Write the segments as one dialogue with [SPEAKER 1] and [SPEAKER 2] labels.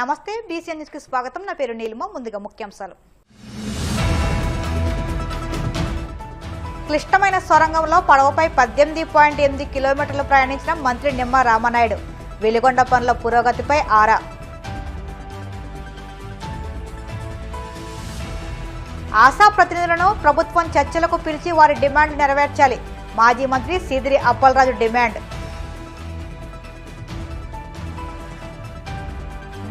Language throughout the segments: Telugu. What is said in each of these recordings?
[SPEAKER 1] నమస్తే బీసీఎన్ న్యూస్ కి స్వాగతం. నా పేరు నీలిమ. ముందుగా ముఖ్యాంశాలు. క్లిష్టమైన సొరంగంలో పడవపై 18.8 కిలోమీటర్లు ప్రయాణించిన మంత్రి నిమ్మా రామనాయుడు. వెలిగొండ పనుల పురోగతిపై ఆరా. ఆశా ప్రతినిధులను ప్రభుత్వం చర్చలకు పిలిచి వారి డిమాండ్ నెరవేర్చాలి. మాజీ మంత్రి సీదిరి అప్పలరాజు డిమాండ్.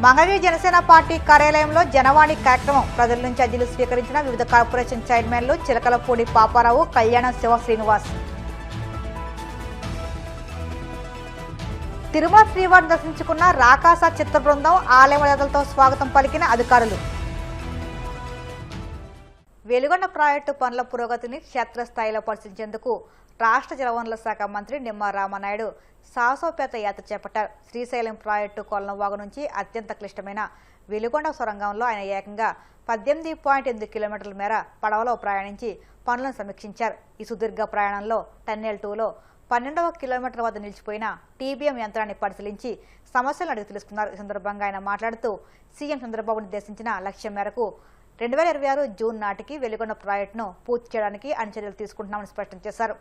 [SPEAKER 1] మంగళగిరి జనసేన పార్టీ కార్యాలయంలో జనవాణి కార్యక్రమం. ప్రజల నుంచి అర్జీలు స్వీకరించిన వివిధ కార్పొరేషన్ చైర్మన్లు చిలకలపూడి పాపారావు, కళ్యాణం శివ శ్రీనివాస్. తిరుమల శ్రీవారిని దర్శించుకున్న రాకాస చిత్ర బృందం, ఆలయమర్యాదలతో స్వాగతం పలికిన అధికారులు. వెలిగొండ ప్రాజెక్టు పనుల పురోగతిని క్షేత్రస్థాయిలో పరిశీలించేందుకు రాష్ట్ర జలవనరుల శాఖ మంత్రి నిమ్మా రామనాయుడు సాహసోపేత యాత్ర చేపట్టారు. శ్రీశైలం ప్రాజెక్టు కొలనవాగు నుంచి అత్యంత క్లిష్టమైన వెలిగొండ సొరంగంలో ఆయన ఏకంగా 18.8 కిలోమీటర్ల మేర పడవలో ప్రయాణించి పనులను సమీక్షించారు. ఈ సుదీర్ఘ ప్రయాణంలో టన్నెల్ 2లో 12వ కిలోమీటర్ వద్ద నిలిచిపోయిన టీబీఎం యంత్రాన్ని పరిశీలించి సమస్యలను అడిగి తెలుసుకున్నారు. ఈ సందర్భంగా ఆయన మాట్లాడుతూ సీఎం చంద్రబాబు నిర్దేశించిన లక్ష్యం మేరకు 2026 జూన్ నాటికి వెలిగొండ ప్రాజెక్టును పూర్తి చేయడానికి అన్ని చర్యలు తీసుకుంటున్నామని స్పష్టం చేశారు.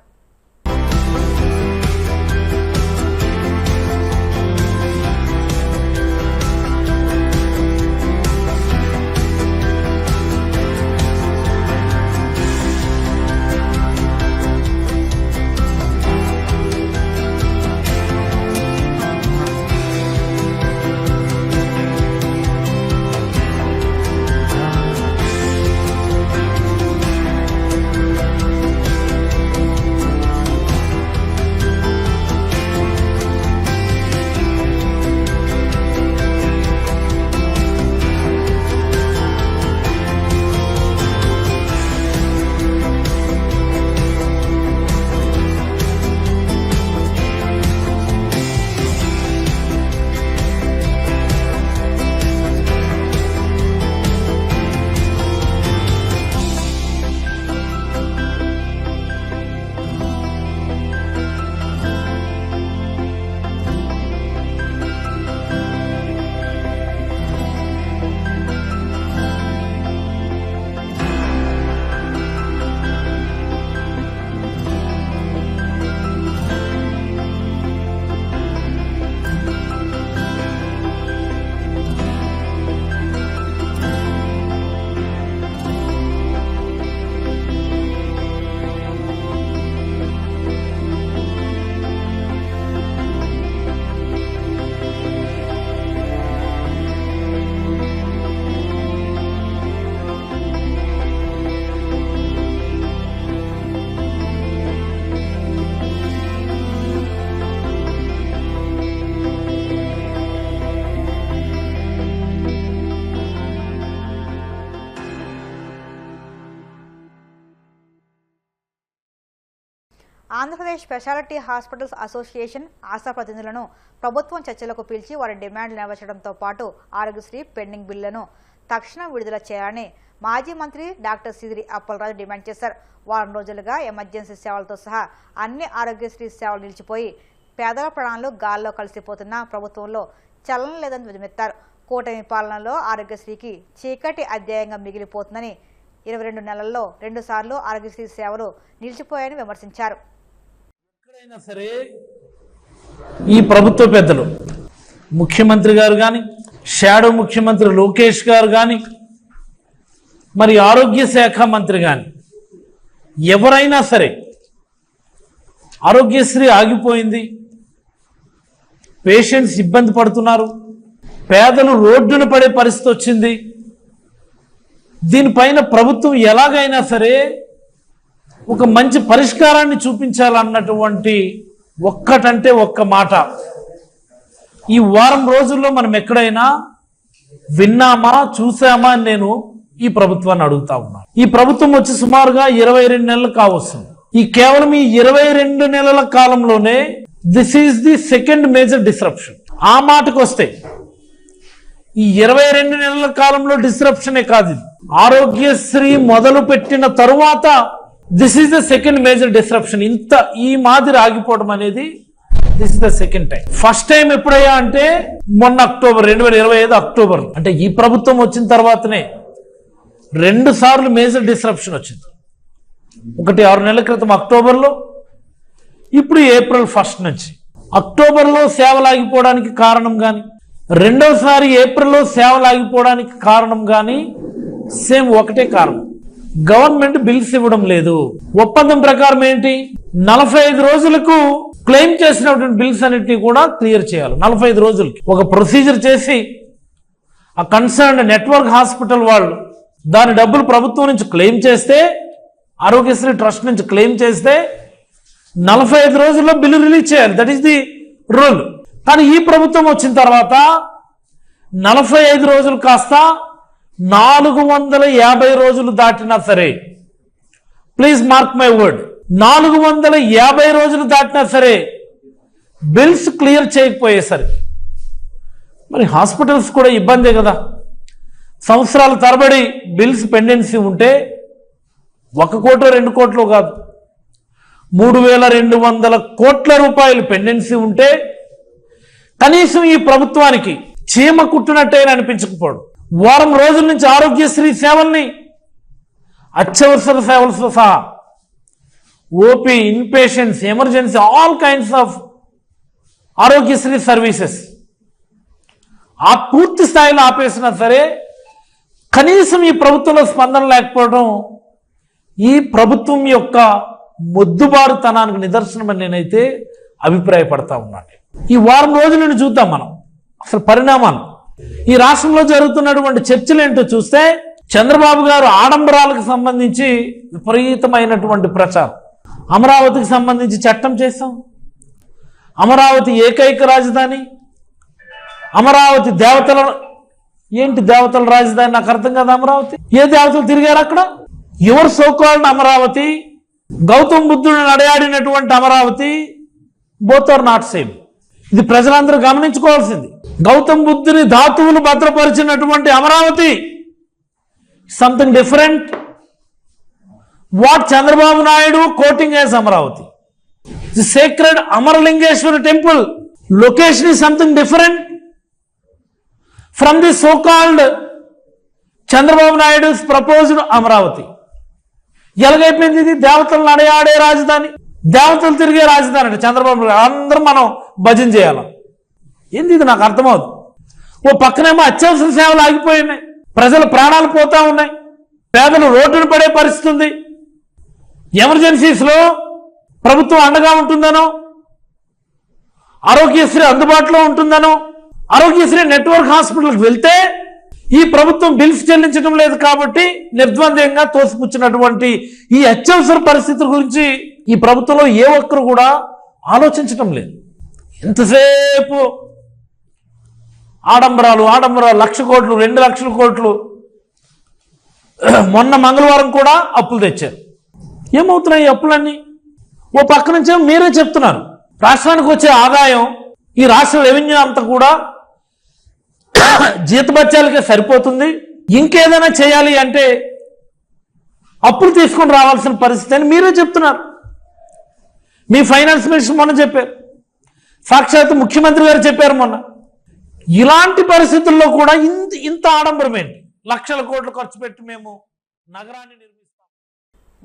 [SPEAKER 1] Andhra Pradesh speciality hospitals association ASHA ప్రతినిధులను ప్రభుత్వం చర్చలకు పిలిచి వారి డిమాండ్లు నెరవేర్చడంతో పాటు ఆరోగ్యశ్రీ పెండింగ్ బిల్లులను తక్షణం విడుదల చేయాలని మాజీ మంత్రి డాక్టర్ సీదిరి అప్పలరాజు డిమాండ్ చేశారు. వారం రోజులుగా ఎమర్జెన్సీ సేవలతో సహా అన్ని ఆరోగ్యశ్రీ సేవలు నిలిచిపోయి పేదల ప్రాణాలు గాల్లో కలిసిపోతున్న ప్రభుత్వంలో చలనం లేదని ధ్వజమెత్తారు. కూటమి పాలనలో ఆరోగ్యశ్రీకి చీకటి అధ్యాయంగా మిగిలిపోతుందని 22 నెలల్లో 2 సార్లు ఆరోగ్యశ్రీ సేవలు నిలిచిపోయాయని విమర్శించారు.
[SPEAKER 2] ఎక్కడైనా సరే ఈ ప్రభుత్వ పెద్దలు ముఖ్యమంత్రి గారు కానీ, షాడో ముఖ్యమంత్రి లోకేష్ గారు కానీ, మరి ఆరోగ్య శాఖ మంత్రి కానీ ఎవరైనా సరే ఆరోగ్యశ్రీ ఆగిపోయింది, పేషెంట్స్ ఇబ్బంది పడుతున్నారు, పేదలు రోడ్డున పడే పరిస్థితి వచ్చింది, దీనిపైన ప్రభుత్వం ఎలాగైనా సరే ఒక మంచి పరిష్కారాన్ని చూపించాలన్నటువంటి ఒక్కటంటే ఒక్క మాట ఈ వారం రోజుల్లో మనం ఎక్కడైనా విన్నామా, చూసామా అని నేను ఈ ప్రభుత్వాన్ని అడుగుతా ఉన్నాను. ఈ ప్రభుత్వం వచ్చి సుమారుగా 22 నెలలు కావస్తుంది. ఈ కేవలం ఈ 22 నెలల కాలంలోనే this is the second major disruption. ఆ మాటకు వస్తే ఈ 22 నెలల కాలంలో డిస్రప్షనే కాదు, ఆరోగ్యశ్రీ మొదలు పెట్టిన తరువాత this is the second major disruption. ఈ మాదిరి ఆగిపోవడం అనేది this is the second time. First time ఎప్పుడయ్యా అంటే మొన్న అక్టోబర్ 2025 అక్టోబర్, అంటే ఈ ప్రభుత్వం వచ్చిన తర్వాతనే 2 సార్లు మేజర్ డిస్రప్షన్ వచ్చింది. ఒకటి 6 నెలల క్రితం అక్టోబర్లో, ఇప్పుడు ఏప్రిల్ 1 నుంచి. అక్టోబర్లో సేవలు ఆగిపోవడానికి కారణం కానీ, రెండోసారి ఏప్రిల్లో సేవలు ఆగిపోవడానికి కారణం కానీ సేమ్ ఒకటే కారణం, గవర్నమెంట్ బిల్స్ ఇవ్వడం లేదు. ఒప్పందం ప్రకారం ఏంటి, 45 రోజులకు క్లెయిమ్ చేసినటువంటి బిల్స్ అన్నింటినీ కూడా క్లియర్ చేయాలి. 45 రోజులకి ఒక ప్రొసీజర్ చేసి ఆ కన్సర్న్ నెట్వర్క్ హాస్పిటల్ వాళ్ళు దాని డబ్బులు ప్రభుత్వం నుంచి క్లెయిమ్ చేస్తే, ఆరోగ్యశ్రీ ట్రస్ట్ నుంచి క్లెయిమ్ చేస్తే 45 రోజుల్లో బిల్లు రిలీజ్ చేయాలి. That is the rule. కానీ ఈ ప్రభుత్వం వచ్చిన తర్వాత 45 రోజులు కాస్త 450 రోజులు దాటినా సరే, ప్లీజ్ మార్క్ మై వర్డ్, 450 రోజులు దాటినా సరే బిల్స్ క్లియర్ చేయకపోయేసరికి మరి హాస్పిటల్స్ కూడా ఇబ్బందే కదా. సంవత్సరాల తరబడి బిల్స్ పెండెన్సీ ఉంటే 1 కోటో 2 కోట్లు కాదు, 3200 కోట్ల రూపాయలు పెండెన్సీ ఉంటే కనీసం ఈ ప్రభుత్వానికి చీమ కుట్టినట్టయినా అనిపించకపోవడం. వారం రోజుల నుంచి ఆరోగ్యశ్రీ సేవల్ని, అత్యవసర సేవలతో సహా OP, inpatients, emergency, all kinds of Aarogyasri services ఆ పూర్తి స్థాయిలో ఆపేసినా సరే కనీసం ఈ ప్రభుత్వంలో స్పందన లేకపోవడం ఈ ప్రభుత్వం యొక్క మొద్దుబారుతనానికి నిదర్శనమని నేనైతే అభిప్రాయపడతా ఉన్నాను. ఈ వారం రోజులను చూద్దాం మనం అసలు పరిణామాలు. ఈ రాష్ట్రంలో జరుగుతున్నటువంటి చర్చలు ఏంటో చూస్తే చంద్రబాబు గారు ఆడంబరాలకు సంబంధించి విపరీతమైనటువంటి ప్రచారం. అమరావతికి సంబంధించి చట్టం చేస్తాం, అమరావతి ఏకైక రాజధాని, అమరావతి దేవతల, ఏంటి దేవతల రాజధాని నాకు అర్థం కాదు. అమరావతి ఏ దేవతలు తిరిగారు అక్కడ? ఎవరు సోకాల్డ్ అమరావతి, గౌతమ్ బుద్ధుడు నడయాడినటువంటి Amaravati, both are not same. ఇది ప్రజలందరూ గమనించుకోవాల్సింది. గౌతమ్ బుద్ధుని ధాతువులు భద్రపరిచినటువంటి Amaravati something different. What Chandrababu Naidu quoting as Amaravati, the sacred Amaralingeswara temple location is something different from the so-called Chandrababu Naidu's proposed Amaravati. ఎలాగైపోయింది ఇది? దేవతలు నడయాడే రాజధాని, దేవతలు తిరిగే రాజధాని అంటే చంద్రబాబు నాయుడు అందరం మనం భజన చేయాలి. ఏంది ఇది? నాకు అర్థమవుతుంది. ఓ పక్కనేమో అత్యవసర సేవలు ఆగిపోయినాయి, ప్రజల ప్రాణాలు పోతా ఉన్నాయి, పేదలు రోడ్డున పడే పరిస్థితి ఉంది. ఎమర్జెన్సీస్లో ప్రభుత్వం అండగా ఉంటుందనో, ఆరోగ్యశ్రీ అందుబాటులో ఉంటుందనో, ఆరోగ్యశ్రీ నెట్వర్క్ హాస్పిటల్కి వెళ్తే ఈ ప్రభుత్వం బిల్స్ చెల్లించడం లేదు కాబట్టి నిర్ద్వంద్వంగా తోసిపుచ్చినటువంటి ఈ అత్యవసర పరిస్థితుల గురించి ఈ ప్రభుత్వంలో ఏ ఒక్కరు కూడా ఆలోచించడం లేదు. ఎంతసేపు ఆడంబరాలు, 1,00,000 కోట్లు, 2,00,000 కోట్లు. మొన్న మంగళవారం కూడా అప్పులు తెచ్చారు. ఏమవుతున్నాయి ఈ అప్పులన్నీ? ఓ పక్క నుంచే మీరే చెప్తున్నారు రాష్ట్రానికి వచ్చే ఆదాయం, ఈ రాష్ట్ర రెవెన్యూ అంతా కూడా జీతభత్యాలకే సరిపోతుంది, ఇంకేదైనా చేయాలి అంటే అప్పులు తీసుకొని రావాల్సిన పరిస్థితి అని మీరే చెప్తున్నారు. మీ ఫైనాన్స్ మినిస్టర్ మొన్న చెప్పారు, సాక్షాత్ ముఖ్యమంత్రి గారు చెప్పారు మొన్న. ఇలాంటి పరిస్థితుల్లో కూడా ఇంత ఆడంబరం ఏంటి? 1,00,000 కోట్లు ఖర్చు పెట్టి మేము నగరాన్ని నిర్మిస్తాం.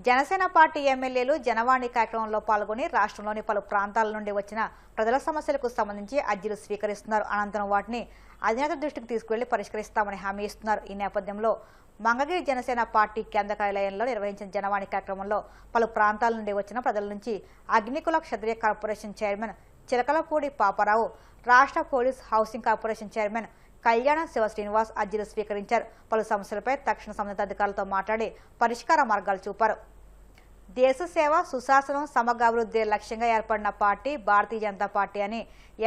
[SPEAKER 1] జనసేన పార్టీ ఎమ్మెల్యేలు జనవాణి కార్యక్రమంలో పాల్గొని రాష్ట్రంలోని పలు ప్రాంతాల నుండి వచ్చిన ప్రజల సమస్యలకు సంబంధించి అర్జీలు స్వీకరిస్తున్నారు. అనంతరం వాటిని అధినేత దృష్టికి తీసుకువెళ్లి పరిష్కరిస్తామని హామీ ఇస్తున్నారు. ఈ నేపథ్యంలో మంగళగిరి జనసేన పార్టీ కేంద్ర కార్యాలయంలో నిర్వహించిన జనవాణి కార్యక్రమంలో పలు ప్రాంతాల నుండి వచ్చిన ప్రజల నుంచి అగ్నికుల క్షత్రియ కార్పొరేషన్ చైర్మన్ చిలకలపూడి పాపారావు, రాష్ట్ర పోలీస్ హౌసింగ్ కార్పొరేషన్ చైర్మన్ కళ్యాణ శివ శ్రీనివాస్ అర్జీలు స్వీకరించారు. పలు సమస్యలపై తక్షణ సంబంధిత అధికారులతో మాట్లాడి పరిష్కార మార్గాలు చూపారు. దేశ సేవ, సుశాసనం, సమగ్ర అభివృద్ధి లక్ష్యంగా ఏర్పడిన పార్టీ భారతీయ జనతా పార్టీ అని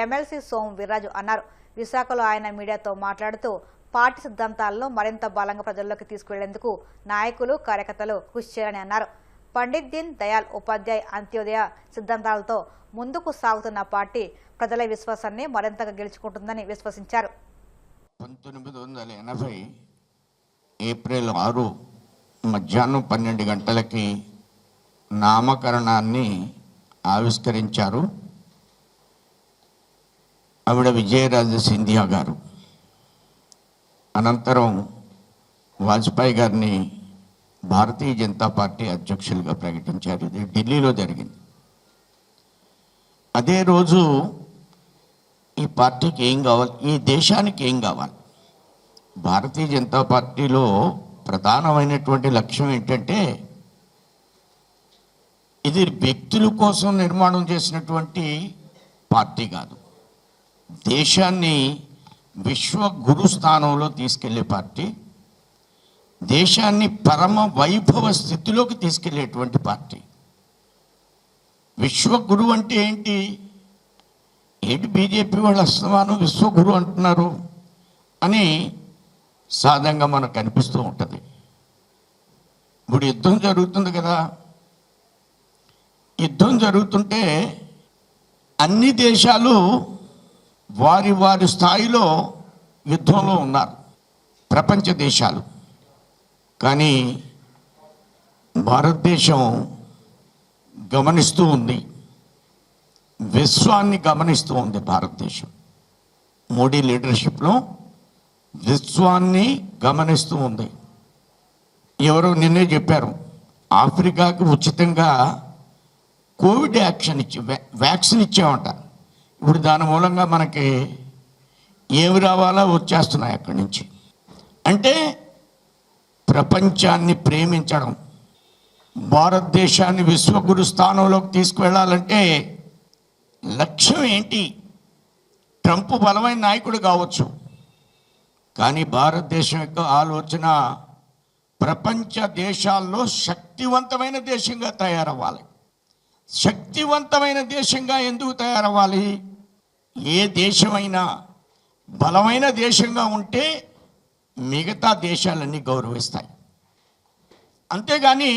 [SPEAKER 1] ఎమ్మెల్సీ సోము వీర్రాజు అన్నారు. విశాఖలో ఆయన మీడియాతో మాట్లాడుతూ పార్టీ సిద్ధాంతాలను మరింత బలంగా ప్రజల్లోకి తీసుకువెళ్లేందుకు నాయకులు, కార్యకర్తలు కృషి చేయాలని అన్నారు. పండిత్ దీన్ దయాళ్ ఉపాధ్యాయ అంత్యోదయ సిద్ధాంతాలతో ముందుకు సాగుతున్న పార్టీ ప్రజల విశ్వాసాన్ని మరింతగా గెలుచుకుంటుందని విశ్వసించారు.
[SPEAKER 3] 1980 ఏప్రిల్ 6 మధ్యాహ్నం 12 గంటలకి నామకరణాన్ని ఆవిష్కరించారు. ఆవిడ విజయరాజ సింధియా గారు. అనంతరం వాజ్పేయి గారిని భారతీయ జనతా పార్టీ అధ్యక్షులుగా ప్రకటించారు. ఇది ఢిల్లీలో జరిగింది. అదే రోజు ఈ పార్టీకి ఏం కావాలి, ఈ దేశానికి ఏం కావాలి, భారతీయ జనతా పార్టీలో ప్రధానమైనటువంటి లక్ష్యం ఏంటంటే ఇది వ్యక్తుల కోసం నిర్మాణం చేసినటువంటి పార్టీ కాదు, దేశాన్ని విశ్వ గురు స్థానంలో తీసుకెళ్లే పార్టీ, దేశాన్ని పరమ వైభవ స్థితిలోకి తీసుకెళ్లేటువంటి పార్టీ. విశ్వగురు అంటే ఏంటి? బీజేపీ వాళ్ళు అస్తమానం విశ్వగురు అంటున్నారు అని సాధారణంగా మనకు కనిపిస్తూ ఉంటుంది. ఇప్పుడు యుద్ధం జరుగుతుంది కదా, యుద్ధం జరుగుతుంటే అన్ని దేశాలు వారి వారి స్థాయిలో యుద్ధంలో ఉన్నారు, ప్రపంచ దేశాలు. కానీ భారతదేశం గమనిస్తూ ఉంది, విశ్వాన్ని గమనిస్తూ ఉంది. భారతదేశం మోడీ లీడర్షిప్లో విశ్వాన్ని గమనిస్తూ ఉంది. ఎవరో నిన్నే చెప్పారు, ఆఫ్రికాకి ఉచితంగా కోవిడ్ వ్యాక్సిన్ ఇచ్చామంట. ఇప్పుడు దాని మూలంగా మనకి ఏమి రావాలో వచ్చేస్తున్నాయి అక్కడి నుంచి. అంటే ప్రపంచాన్ని ప్రేమించడం, భారతదేశాన్ని విశ్వగురు స్థానంలోకి తీసుకువెళ్ళాలంటే లక్ష్యం ఏంటి? ట్రంప్ బలమైన నాయకుడు కావచ్చు, కానీ భారతదేశం యొక్క ఆలోచన ప్రపంచ దేశాల్లో శక్తివంతమైన దేశంగా తయారవ్వాలి. శక్తివంతమైన దేశంగా ఎందుకు తయారవ్వాలి? ఏ దేశమైనా బలమైన దేశంగా ఉంటే మిగతా దేశాలన్నీ గౌరవిస్తాయి. అంతేగాని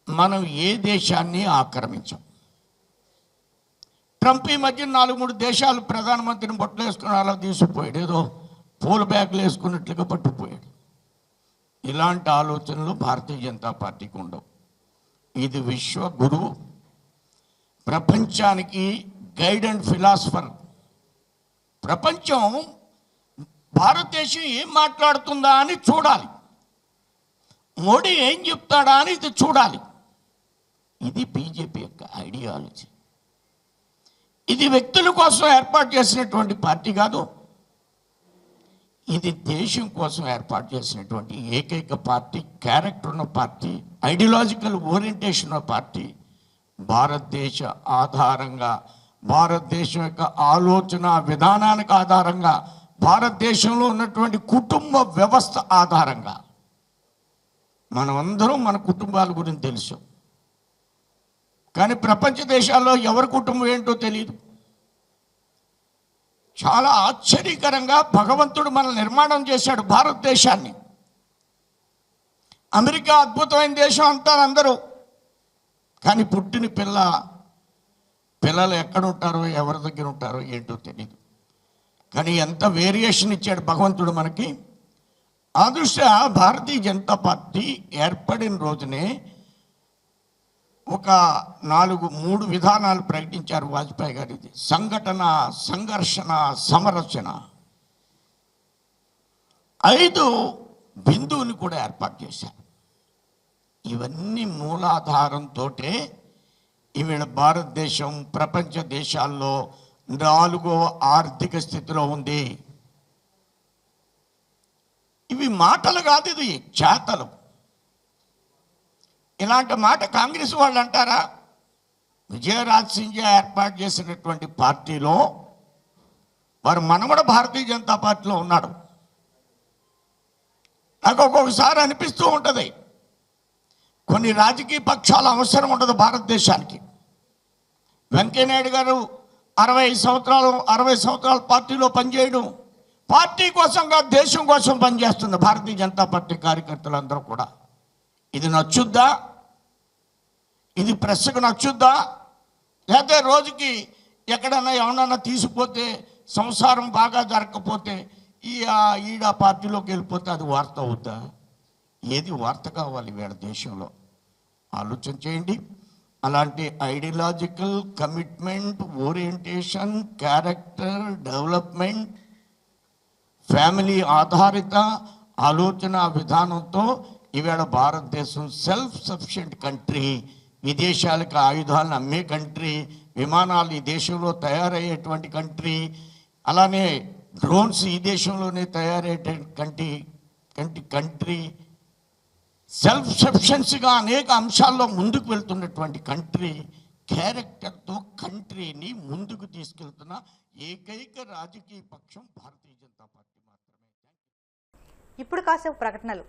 [SPEAKER 3] మనం ఏ దేశాన్ని ఆక్రమించాం. ట్రంప్ ఈ మధ్య 4-3 దేశాలు ప్రధానమంత్రిని బొట్టలు వేసుకుని అలా తీసుకుపోయాడు, ఏదో పూల బ్యాగులు వేసుకున్నట్లుగా పట్టుకుపోయాడు. ఇలాంటి ఆలోచనలు భారతీయ జనతా పార్టీకి ఉండవు. ఇది విశ్వ గురువు, ప్రపంచానికి గైడ్ అండ్ ఫిలాసఫర్. ప్రపంచం భారతదేశం ఏం మాట్లాడుతుందా అని చూడాలి, మోడీ ఏం చెప్తాడా అని ఇది చూడాలి. ఇది బీజేపీ యొక్క ఐడియాలజీ. ఇది వ్యక్తుల కోసం ఏర్పాటు చేసినటువంటి పార్టీ కాదు, ఇది దేశం కోసం ఏర్పాటు చేసినటువంటి ఏకైక పార్టీ, క్యారెక్టర్ ఉన్న పార్టీ, ఐడియాలజికల్ ఓరియంటేషన్ ఉన్న పార్టీ. భారతదేశ ఆధారంగా, భారతదేశం యొక్క ఆలోచన విధానానికి ఆధారంగా, భారతదేశంలో ఉన్నటువంటి కుటుంబ వ్యవస్థ ఆధారంగా మనమందరం మన కుటుంబాల గురించి తెలుసు. కానీ ప్రపంచ దేశాల్లో ఎవరి కుటుంబం ఏంటో తెలియదు. చాలా ఆశ్చర్యకరంగా భగవంతుడు మన నిర్మాణం చేశాడు భారతదేశాన్ని. అమెరికా అద్భుతమైన దేశం అంటారు అందరూ, కానీ పుట్టిన పిల్లలు ఎక్కడ ఉంటారో, ఎవరి దగ్గర ఉంటారో ఏంటో తెలియదు. కానీ ఎంత వేరియేషన్ ఇచ్చాడు భగవంతుడు మనకి. ఆ దృష్ట్యా భారతీయ జనతా పార్టీ ఏర్పడిన రోజునే ఒక 3 విధానాలు ప్రకటించారు వాజ్పేయి గారు. ఇది సంఘటన, సంఘర్షణ, సమరచన. 5 బిందువుని కూడా ఏర్పాటు చేశారు. ఇవన్నీ మూలాధారంతో ఈవేళ భారతదేశం ప్రపంచ దేశాల్లో 4వ ఆర్థిక స్థితిలో ఉంది. ఇవి మాటలు కాదు, ఇది చేతలు. ఇలాంటి మాట కాంగ్రెస్ వాళ్ళు అంటారా? విజయరాజ్ సింధియా ఏర్పాటు చేసినటువంటి పార్టీలో వారు మనవడ భారతీయ జనతా పార్టీలో ఉన్నాడు. నాకు ఒక్కొక్కసారి అనిపిస్తూ ఉంటుంది, కొన్ని రాజకీయ పక్షాల అవసరం ఉండదు భారతదేశానికి. వెంకయ్యనాయుడు గారు 60 సంవత్సరాలు పార్టీలో పనిచేయడం, పార్టీ కోసం కాదు దేశం కోసం పనిచేస్తుంది భారతీయ జనతా పార్టీ కార్యకర్తలందరూ కూడా. ఇది నచ్చుద్దా? ఇది ప్రెస్కు నచ్చుద్దా? లేకపోతే రోజుకి ఎక్కడన్నా ఎవరన్నా తీసిపోతే, సంసారం బాగా జరగకపోతే ఈడ పార్టీలోకి వెళ్ళిపోతే అది వార్త అవుద్దా? ఏది వార్త కావాలి వీళ్ళ దేశంలో? ఆలోచన చేయండి. అలాంటి ideological commitment, orientation, character development, family ఆధారిత ఆలోచన విధానంతో ఈవేళ భారతదేశం సెల్ఫ్ సఫిషియెంట్ కంట్రీ, విదేశాలకు ఆయుధాలను అమ్మే కంట్రీ, విమానాలు ఈ దేశంలో తయారయ్యేటువంటి కంట్రీ, అలానే డ్రోన్స్ ఈ దేశంలోనే తయారయ్యేటువంటి కంట్రీ, సెల్ఫ్ సఫిషియన్సీగా అనేక అంశాల్లో ముందుకు వెళ్తున్నటువంటి కంట్రీ, క్యారెక్టర్తో కంట్రీని ముందుకు తీసుకెళ్తున్న ఏకైక రాజకీయ పక్షం భారతీయ జనతా పార్టీ మాత్రమే.
[SPEAKER 1] ఇప్పుడు కాసేపు ప్రకటనలు.